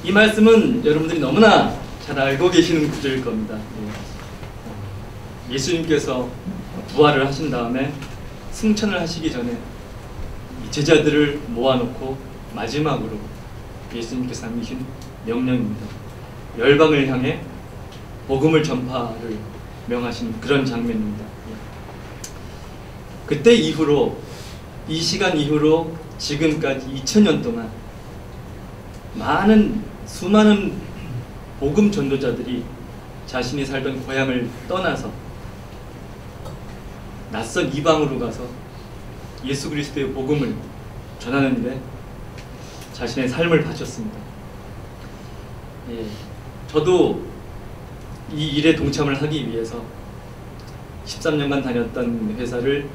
이 말씀은 여러분들이 너무나 잘 알고 계시는 구절일 겁니다. 예수님께서 부활을 하신 다음에 승천을 하시기 전에 제자들을 모아놓고 마지막으로 예수님께서 남기신 명령입니다. 열방을 향해 복음을 전파를 명하신 그런 장면입니다. 그때 이후로, 이 시간 이후로 지금까지 2000년 동안 수많은 복음 전도자들이 자신이 살던 고향을 떠나서 낯선 이방으로 가서 예수 그리스도의 복음을 전하는 일에 자신의 삶을 바쳤습니다. 저도 이 일에 동참을 하기 위해서 13년간 다녔던 회사를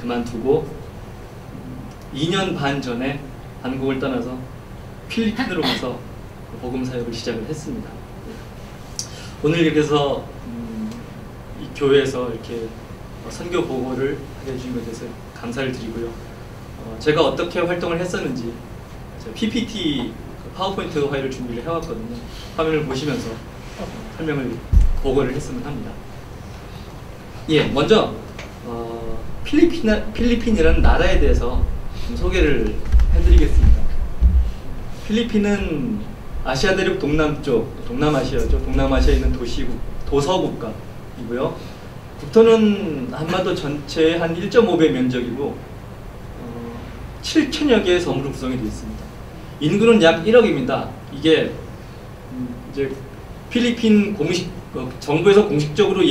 그만두고 2년 반 전에 한국을 떠나서 필리핀으로 가서 복음 사역을 시작을 했습니다. 오늘 이렇게 해서 이 교회에서 이렇게 선교 보고를 하게 해주신 것에 대해서 감사를 드리고요. 제가 어떻게 활동을 했었는지 PPT 파워포인트 파일을 준비를 해왔거든요. 화면을 보시면서 설명을 보고를 했으면 합니다. 먼저 필리핀이라는 나라에 대해서 좀 소개를 해드리겠습니다. 필리핀은 아시아 대륙 동남쪽, 동남아시아죠. 동남아시아에 있는 도서국가이고요. 국토는 한반도 전체의 한 1.5배 면적이고 7천여 개의 섬으로 구성이 되어 있습니다. 인구는 약 1억입니다. 이게 이제 필리핀 정부에서 공식적으로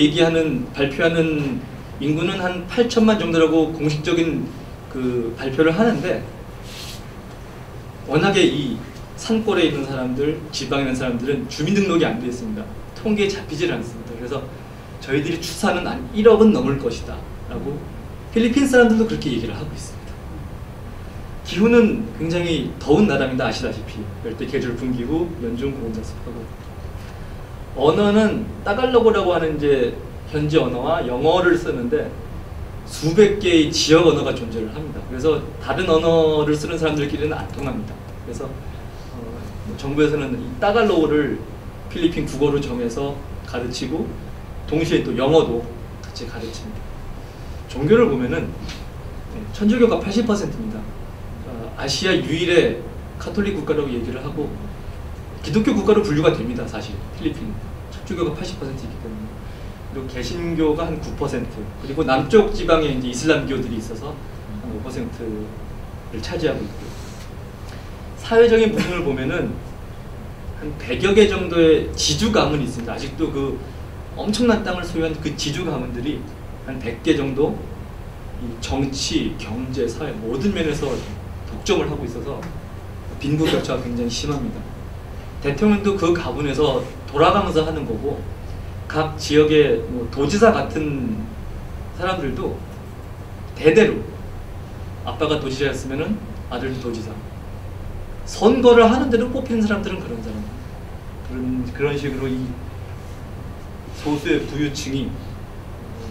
발표하는 인구는 한 8천만 정도라고 공식적인 그 발표를 하는데, 워낙에 이 산골에 있는 사람들, 지방에 있는 사람들은 주민등록이 안 되어 있습니다. 통계에 잡히질 않습니다. 그래서 저희들이 추산은 한 1억은 넘을 것이다 라고 필리핀 사람들도 그렇게 얘기를 하고 있습니다. 기후는 굉장히 더운 나라입니다. 아시다시피 열대 계절 분기고 연중 고온자습하고, 언어는 따갈로그라고 하는 이제 현지 언어와 영어를 쓰는데 수백 개의 지역 언어가 존재를 합니다. 그래서 다른 언어를 쓰는 사람들끼리는 안 통합니다. 그래서 정부에서는 이 따갈로그를 필리핀 국어로 정해서 가르치고 동시에 또 영어도 같이 가르칩니다. 종교를 보면은 천주교가 80%입니다. 아시아 유일의 카톨릭 국가라고 얘기를 하고 기독교 국가로 분류가 됩니다. 사실 필리핀 천주교가 80%이기 때문에. 그리고 개신교가 한 9%, 그리고 남쪽 지방에 이제 이슬람교들이 있어서 한 5%를 차지하고 있고요. 사회적인 부분을 보면은 한 100여 개 정도의 지주 가문이 있습니다. 아직도 그 엄청난 땅을 소유한 그 지주 가문들이 한 100개 정도 이 정치, 경제, 사회 모든 면에서 독점을 하고 있어서 빈부격차가 굉장히 심합니다. 대통령도 그 가문에서 돌아가면서 하는 거고, 각 지역의 도지사 같은 사람들도 대대로 아빠가 도지사였으면은 아들도 도지사, 선거를 하는 대로 뽑히는 사람들은 그런 사람, 그런 식으로 이 소수의 부유층이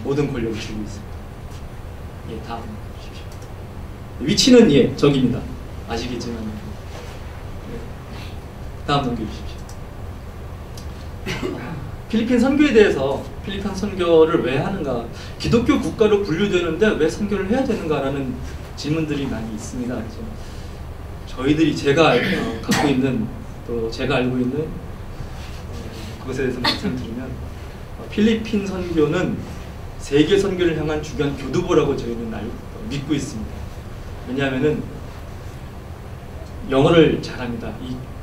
모든 권력을 쥐고 있습니다. 다음 보십시오. 위치는 저기입니다. 아시겠지만. 다음 넘겨주십시오. 필리핀 선교에 대해서, 필리핀 선교를 왜 하는가, 기독교 국가로 분류되는데 왜 선교를 해야 되는가라는 질문들이 많이 있습니다. 그래서 저희들이 제가 갖고 있는, 또 제가 알고 있는 그것에 대해서 말씀드리면, 필리핀 선교는 세계 선교를 향한 중요한 교두보라고 저희는 믿고 있습니다. 왜냐하면은 영어를 잘합니다.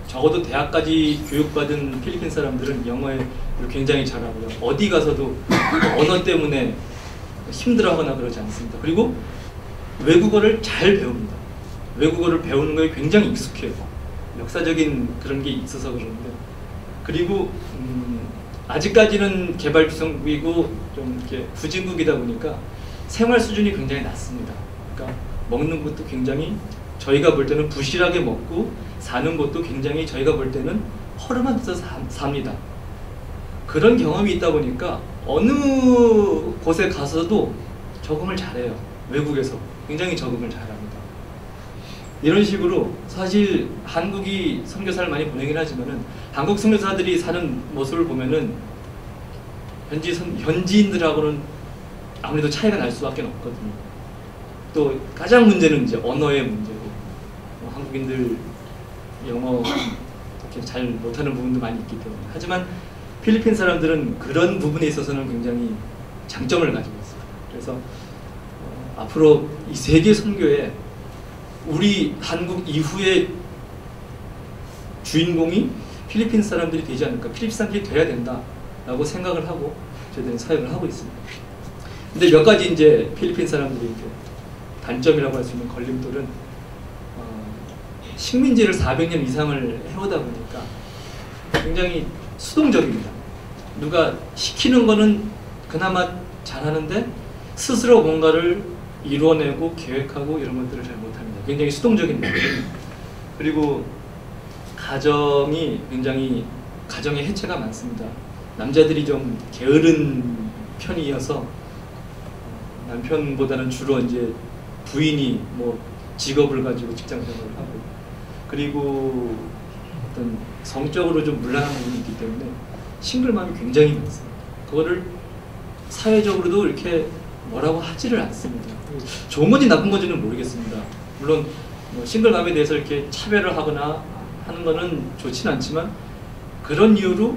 적어도 대학까지 교육받은 필리핀 사람들은 영어에 굉장히 잘하고요. 어디 가서도 언어 때문에 힘들어하거나 그러지 않습니다. 그리고 외국어를 잘 배웁니다. 외국어를 배우는 거에 굉장히 익숙해요. 역사적인 그런 게 있어서 그런데, 그리고 아직까지는 개발주성국이고 좀 이렇게 후진국이다 보니까 생활 수준이 굉장히 낮습니다. 그러니까 먹는 것도 굉장히 저희가 볼 때는 부실하게 먹고, 사는 것도 굉장히 저희가 볼 때는 허름한 데서 삽니다. 그런 경험이 있다 보니까 어느 곳에 가서도 적응을 잘해요. 외국에서 굉장히 적응을 잘합니다. 이런 식으로 사실 한국이 선교사를 많이 보내긴 하지만은 한국 선교사들이 사는 모습을 보면은 현지인들하고는 아무래도 차이가 날 수밖에 없거든요. 또 가장 문제는 이제 언어의 문제고, 한국인들 영어 이렇게 잘 못하는 부분도 많이 있기 때문에. 하지만 필리핀 사람들은 그런 부분에 있어서는 굉장히 장점을 가지고 있어요. 그래서 앞으로 이 세계 선교에 우리 한국 이후의 주인공이 필리핀 사람들이 되지 않을까, 필리핀 사람들이 돼야 된다라고 생각을 하고 저희들은 사역을 하고 있습니다. 근데 몇 가지 이제 필리핀 사람들이 이제 단점이라고 할 수 있는 걸림돌은 식민지를 400년 이상을 해오다 보니까 굉장히 수동적입니다. 누가 시키는 거는 그나마 잘하는데 스스로 뭔가를 이뤄내고 계획하고 이런 것들을 잘 못합니다. 굉장히 수동적입니다. 그리고 가정이 굉장히 가정의 해체가 많습니다. 남자들이 좀 게으른 편이어서 남편보다는 주로 이제 부인이 뭐 직업을 가지고 직장 생활을 하고, 그리고 어떤 성적으로 좀 문란한 부분이 있기 때문에 싱글맘이 굉장히 많습니다. 그거를 사회적으로도 이렇게 뭐라고 하지를 않습니다. 좋은 건지 나쁜 건지는 모르겠습니다. 물론 뭐 싱글맘에 대해서 이렇게 차별을 하거나 하는 거는 좋지는 않지만, 그런 이유로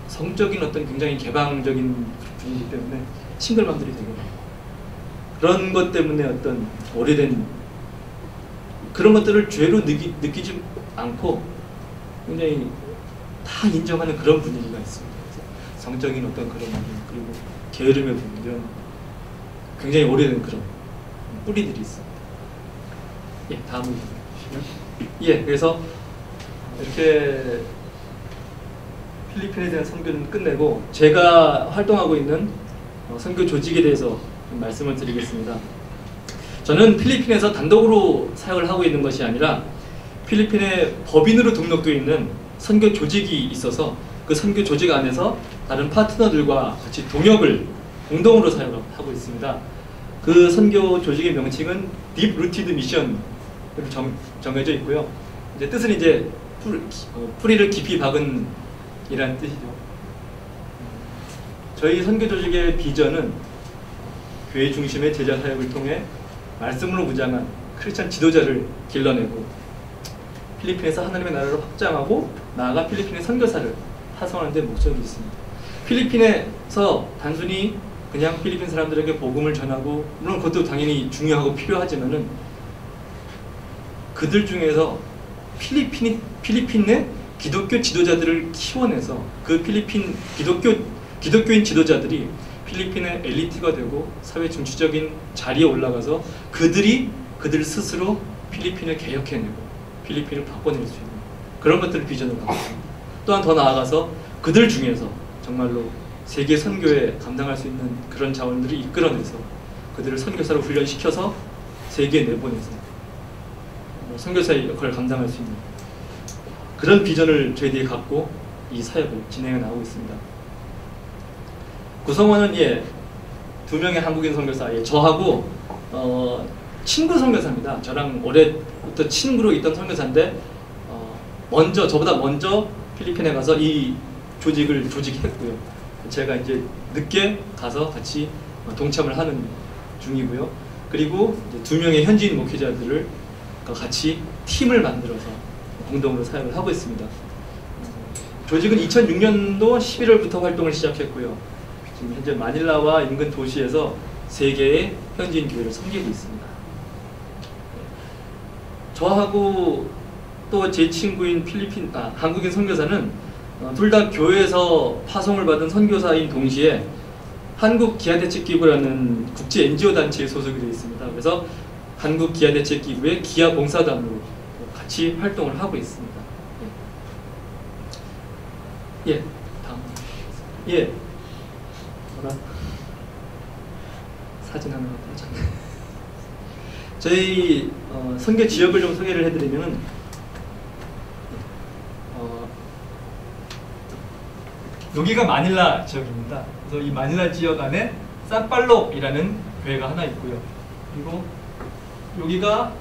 성적인 어떤 굉장히 개방적인 분이기 때문에 싱글맘들이 되게 많고, 그런 것 때문에 어떤 오래된 그런 것들을 죄로 느끼지 않고 굉장히 다 인정하는 그런 분위기가 있습니다. 그래서 성적인 어떤 그런 부분, 그리고 게으름의 부분, 이런 굉장히 오래된 그런 뿌리들이 있습니다. 예, 다음으로 보시면, 예, 그래서 이렇게 필리핀에 대한 선교는 끝내고 제가 활동하고 있는 선교 조직에 대해서 말씀을 드리겠습니다. 저는 필리핀에서 단독으로 사역을 하고 있는 것이 아니라 필리핀에 법인으로 등록되어 있는 선교 조직이 있어서 그 선교 조직 안에서 다른 파트너들과 같이 동역을 공동으로 사역하고 있습니다. 그 선교 조직의 명칭은 Deep Rooted Mission으로 정해져 있고요. 이제 뜻은 이제 뿌리를 깊이 박은 이라는 뜻이죠. 저희 선교 조직의 비전은 교회 중심의 제자 사역을 통해 말씀으로 무장한 크리스찬 지도자를 길러내고 필리핀에서 하나님의 나라를 확장하고 나아가 필리핀의 선교사를 파송하는 데 목적이 있습니다. 필리핀에서 단순히 그냥 필리핀 사람들에게 복음을 전하고, 물론 그것도 당연히 중요하고 필요하지만은 그들 중에서 필리핀 내 기독교 지도자들을 키워내서 그 필리핀 기독교인 지도자들이 필리핀의 엘리트가 되고 사회 중추적인 자리에 올라가서 그들 스스로 필리핀을 개혁해내고 필리핀을 바꿔낼 수 있는 그런 것들을 비전으로 갖고 있습니다. 또한 더 나아가서 그들 중에서 정말로 세계 선교에 감당할 수 있는 그런 자원들을 이끌어내서 그들을 선교사로 훈련시켜서 세계에 내보내서 선교사의 역할을 감당할 수 있는 그런 비전을 저희들이 갖고 이 사역을 진행해 나가고 있습니다. 구성원은 예, 2명의 한국인 선교사, 예, 저하고 친구 선교사입니다. 저랑 오래부터 친구로 있던 선교사인데 저보다 먼저 필리핀에 가서 이 조직을 조직했고요. 제가 이제 늦게 가서 같이 동참을 하는 중이고요. 그리고 이제 2명의 현지인 목회자들을 같이 팀을 만들어서 공동으로 사역을 하고 있습니다. 조직은 2006년도 11월부터 활동을 시작했고요. 지금 현재 마닐라와 인근 도시에서 3개의 현지인 교회를 섬기고 있습니다. 저하고 또 제 친구인 한국인 선교사는 둘 다 교회에서 파송을 받은 선교사인 동시에 한국기아대책기구라는 국제 NGO 단체에 소속이 되어 있습니다. 그래서 한국기아대책기구의 기아봉사단으로 같이 활동을 하고 있습니다. 예, 다음. 예. 사진 하나 보자. 저희 선교 지역을 좀 소개를 해드리면 여기가 마닐라 지역입니다. 그래서 이 마닐라 지역 안에 산팔로이라는 교회가 하나 있고요. 그리고 여기가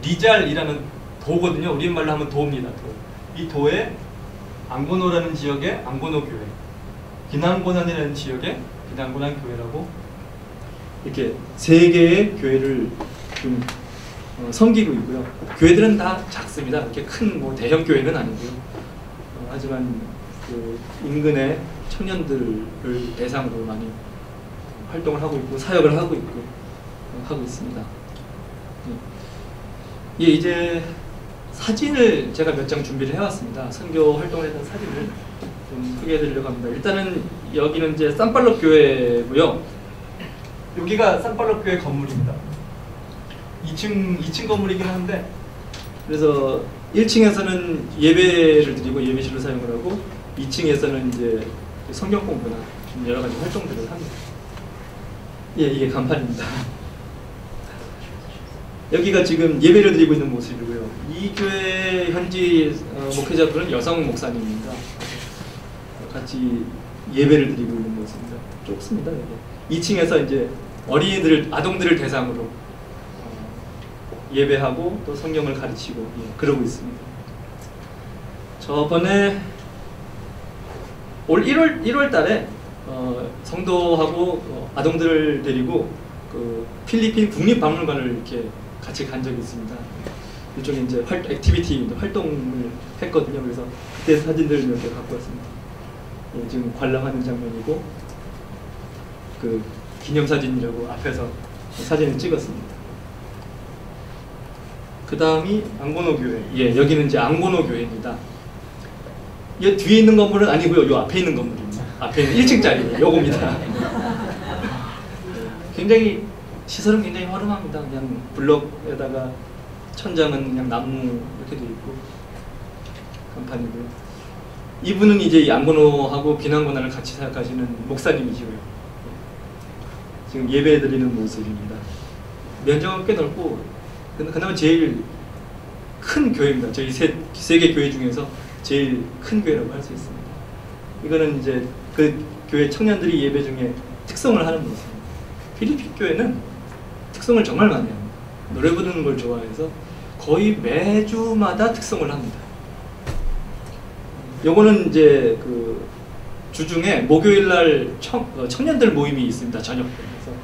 리잘이라는 도거든요. 우리말로 하면 도입니다. 도. 이 도에 앙고노라는 지역에 앙고노 교회, 비난고난이라는 지역에 비난고난 교회라고 이렇게 세 개의 교회를 좀 섬기고 있고요. 교회들은 다 작습니다. 이렇게 큰 뭐 대형 교회는 아니고요. 하지만 그 인근의 청년들을 대상으로 많이 활동을 하고 있고 사역을 하고 있고 하고 있습니다. 예, 이제 사진을 제가 몇 장 준비를 해왔습니다. 선교 활동을 했던 사진을 좀 소개해드리려고 합니다. 일단은 여기는 이제 산팔로 교회고요. 여기가 산팔로 교회 건물입니다. 2층 건물이긴 한데, 그래서 1층에서는 예배를 드리고 예배실로 사용을 하고 2층에서는 이제 성경 공부나 여러 가지 활동들을 합니다. 예, 이게 간판입니다. 여기가 지금 예배를 드리고 있는 모습이고요. 이 교회 현지 목회자분은 여성 목사님입니다. 같이 예배를 드리고 있는 모습입니다. 좁습니다. 여기. 2층에서 이제 어린이들을, 아동들을 대상으로 예배하고 또 성경을 가르치고 그러고 있습니다. 저번에 올 1월 달에 성도하고 아동들을 데리고 그 필리핀 국립박물관을 이렇게 같이 간 적이 있습니다. 일종의 이제 액티비티 활동을 했거든요. 그래서 그때 사진들을 몇 개 갖고 왔습니다. 예, 지금 관람하는 장면이고 그 기념사진이라고 앞에서 사진을 찍었습니다. 그 다음이 앙고노 교회. 예, 여기는 이제 앙고노 교회입니다. 이 뒤에 있는 건물은 아니고요. 요 앞에 있는 건물입니다. 앞에 있는 1층짜리 요겁니다. 굉장히 시설은 굉장히 허름합니다. 그냥 블럭에다가 천장은 그냥 나무 이렇게 돼 있고 간판이고요. 이분은 이제 이 앙고노하고 비난고난을 같이 사역하시는 목사님이시고요. 지금 예배드리는 모습입니다. 면적은 꽤 넓고 그나마 제일 큰 교회입니다. 저희 세 개 교회 중에서 제일 큰 교회라고 할 수 있습니다. 이거는 이제 그 교회 청년들이 예배 중에 특성을 하는 모습입니다. 필리핀 교회는 특성을 정말 많이 합니다. 노래 부르는 걸 좋아해서 거의 매주마다 특성을 합니다. 요거는 이제 그 주중에 목요일날 청년들 모임이 있습니다. 저녁 때. 그래서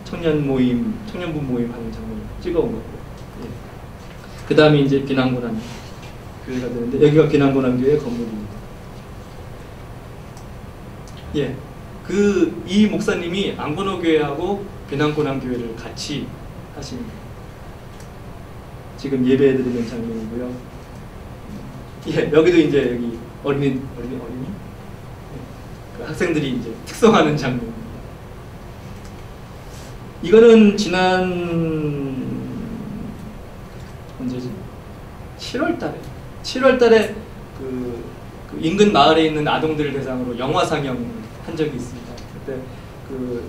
청년 모임, 청년부 모임 하는 장면을 찍어온 거고. 예. 그 다음에 이제 비난고난 교회가 되는데 여기가 비난고난 교회 건물입니다. 예, 이 목사님이 앙고노 교회하고 비난고난 교회를 같이 하십니다. 지금 예배해드리는 장면이고요. 예, 여기도 이제 여기 어린이? 예, 그 학생들이 이제 특성하는 장면입니다. 이거는 지난 언제지? 7월달에 그 인근 마을에 있는 아동들을 대상으로 영화 상영을 한 적이 있습니다. 그때 그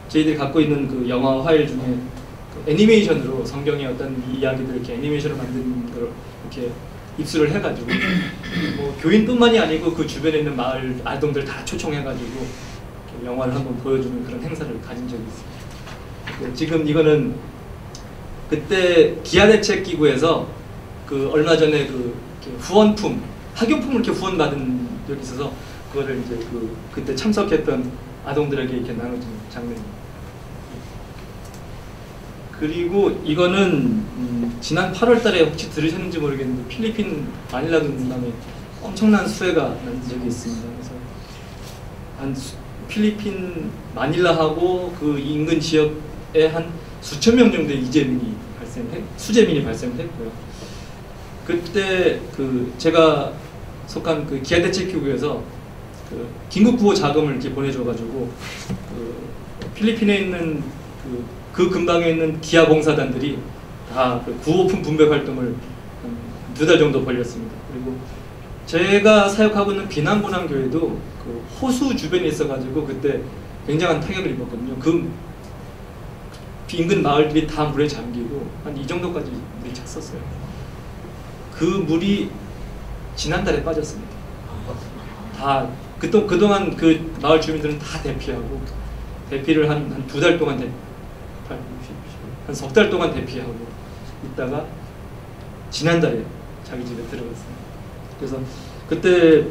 저희들이 갖고 있는 그 영화 파일 중에 그 애니메이션으로 성경의 어떤 이야기들 이렇게 애니메이션으로 만든 걸 이렇게 입수를 해가지고 뭐 교인뿐만이 아니고 그 주변에 있는 마을 아동들 다 초청해가지고 영화를 한번 보여주는 그런 행사를 가진 적이 있습니다. 지금 이거는 그때 기아대책기구에서 그 얼마 전에 그 후원품, 학용품을 이렇게 후원받은 적이 있어서 그거를 이제 그때 참석했던 아동들에게 이렇게 나눠준 장면입니다. 그리고 이거는 지난 8월달에 혹시 들으셨는지 모르겠는데 필리핀 마닐라 군함에 엄청난 수해가 난 적이 있습니다. 그래서 한 필리핀 마닐라하고 그 인근 지역에 한 수천 명 정도의 수재민이 발생했고요. 그때 그 제가 속한 그 기아대책기구에서 그 긴급구호 자금을 이렇게 보내줘가지고 그 필리핀에 있는 그 근방에 있는 기아봉사단들이 다 그 구호품 분배 활동을 한 2달 정도 벌였습니다. 그리고 제가 사역하고 있는 비난고난 교회도 그 호수 주변에 있어가지고 그때 굉장한 타격을 입었거든요. 그 인근 마을들이 다 물에 잠기고 한 이 정도까지 물이 찼었어요. 그 물이 지난달에 빠졌습니다. 다 그동안 그 마을 주민들은 다 대피를 한 2달 동안 한 석 달 동안 대피하고 있다가 지난달에 자기 집에 들어갔어요. 그래서 그때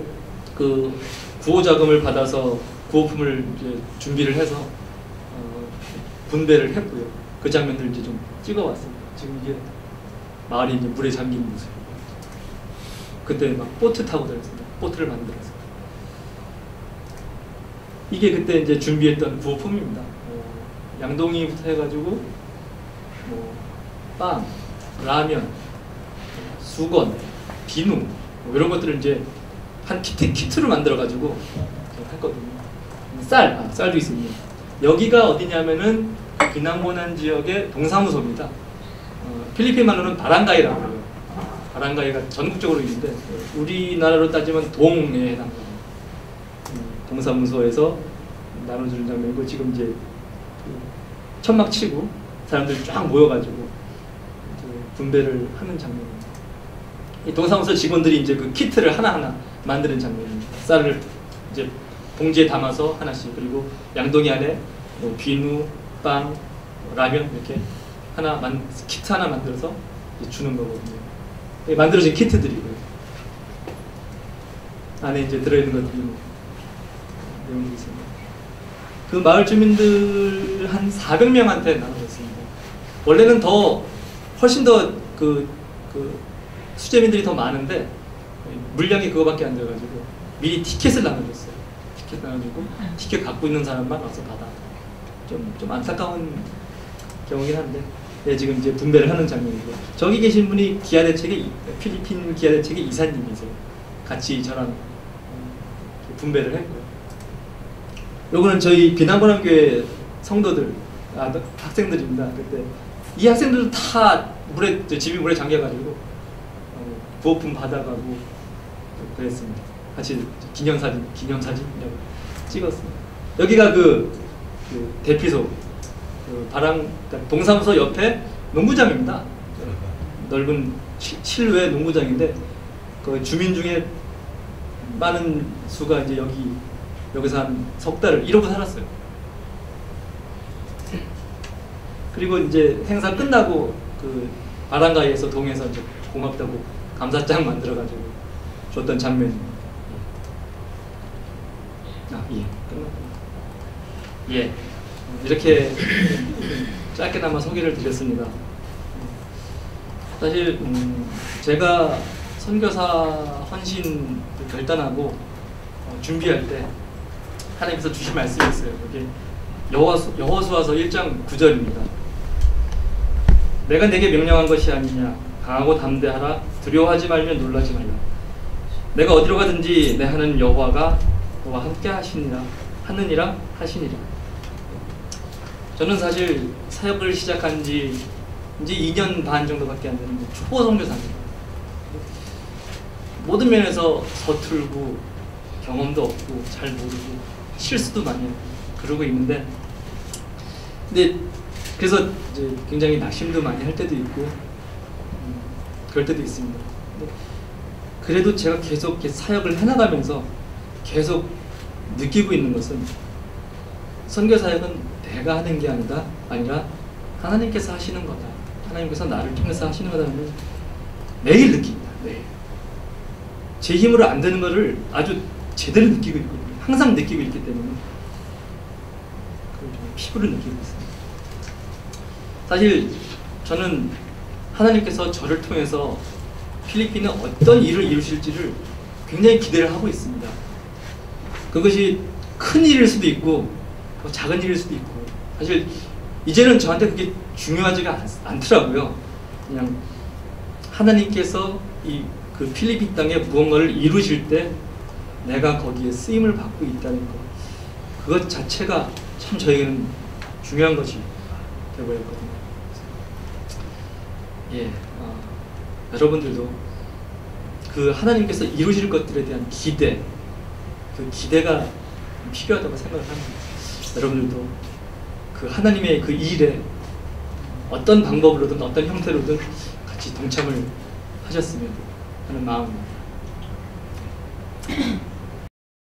그 구호 자금을 받아서 구호품을 이제 준비를 해서 분배를 했고요. 그 장면들 이제 좀 찍어왔습니다. 지금 이게 마을이 이제 물에 잠긴 모습. 그때 막 보트 타고 다녔습니다. 보트를 만들어서. 이게 그때 이제 준비했던 구호품입니다. 양동이부터 해가지고 빵, 라면, 수건, 비누 이런 것들을 이제 한 키트로 만들어가지고 했거든요. 쌀도 있습니다. 여기가 어디냐면은 비난고난 지역의 동사무소입니다. 필리핀 말로는 바랑가이라고 해요. 바랑가이가 전국적으로 있는데 우리나라로 따지면 동에 해당합니다. 동사무소에서 나눠주는 장면이고 지금 이제 천막 치고 사람들이 쫙 모여가지고 분배를 하는 장면입니다. 이 동사무소 직원들이 이제 그 키트를 하나하나 만드는 장면입니다. 쌀을 이제 봉지에 담아서 하나씩, 그리고 양동이 안에 비누, 빵, 라면 이렇게 키트 하나 만들어서 주는 거거든요. 만들어진 키트들이고요. 안에 이제 들어있는 것들이 내용이 있습니다. 그 마을 주민들 한 400명한테 나눠줬습니다. 원래는 훨씬 더 수재민들이 더 많은데 물량이 그거밖에 안 돼가지고 미리 티켓을 나눠줬어요. 티켓 나눠주고 티켓 갖고 있는 사람만 와서 받아. 좀 안타까운 경우긴 한데, 네, 지금 이제 분배를 하는 장면이고, 저기 계신 분이 필리핀 기아대책의 이사님이세요. 같이 저랑 분배를 했고요. 요거는 저희 비난고난교회 성도들, 학생들입니다. 그때 이 학생들도 다 집이 물에 잠겨가지고 구호품 받아가고 그랬습니다. 같이 기념사진이라고 찍었습니다. 여기가 그 대피소, 그러니까 동사무소 옆에 농구장입니다. 넓은 실외 농구장인데 그 주민 중에 많은 수가 이제 여기서 한 석 달을 이러고 살았어요. 그리고 이제 행사 끝나고 그 바랑가이에서 동에서 이제 고맙다고 감사장 만들어가지고 줬던 장면입니다. 예, 끝났구나. 예, 이렇게 짧게나마 소개를 드렸습니다. 사실 제가 선교사 헌신 결단하고 준비할 때 하나님께서 주신 말씀이 있어요. 여기 여호수아서 1장 9절입니다. 내가 내게 명령한 것이 아니냐, 강하고 담대하라, 두려워하지 말며 놀라지 말라. 내가 어디로 가든지 내 하나님 여호와가 너와 함께 하느니라 하시니라. 저는 사실 사역을 시작한 지 이제 2년 반 정도밖에 안 되는 초보 선교사입니다. 모든 면에서 서툴고 경험도 없고 잘 모르고 실수도 많이 하고 그러고 있는데, 근데 그래서 이제 굉장히 낙심도 많이 할 때도 있고 그럴 때도 있습니다. 그래도 제가 계속 사역을 해나가면서 계속 느끼고 있는 것은, 선교사역은 내가 하는 게 아니라 하나님께서 하시는 거다. 하나님께서 나를 통해서 하시는 거다는 매일 느낍니다. 매일. 제 힘으로 안 되는 것을 아주 제대로 느끼고 있거든요. 항상 느끼고 있기 때문에 그걸 좀 피부로 느끼고 있습니다. 사실 저는 하나님께서 저를 통해서 필리핀에 어떤 일을 이루실지를 굉장히 기대를 하고 있습니다. 그것이 큰 일일 수도 있고 작은 일일 수도 있고, 사실 이제는 저한테 그게 중요하지가 않더라고요. 그냥 하나님께서 그 필리핀 땅에 무언가를 이루실 때 내가 거기에 쓰임을 받고 있다는 것, 그것 자체가 참 저에게는 중요한 것이 되어버렸거든요. 예, 여러분들도 그 하나님께서 이루실 것들에 대한 기대, 그 기대가 필요하다고 생각을 합니다. 여러분들도 그 하나님의 그 일에 어떤 방법으로든 어떤 형태로든 같이 동참을 하셨으면 하는 마음입니다.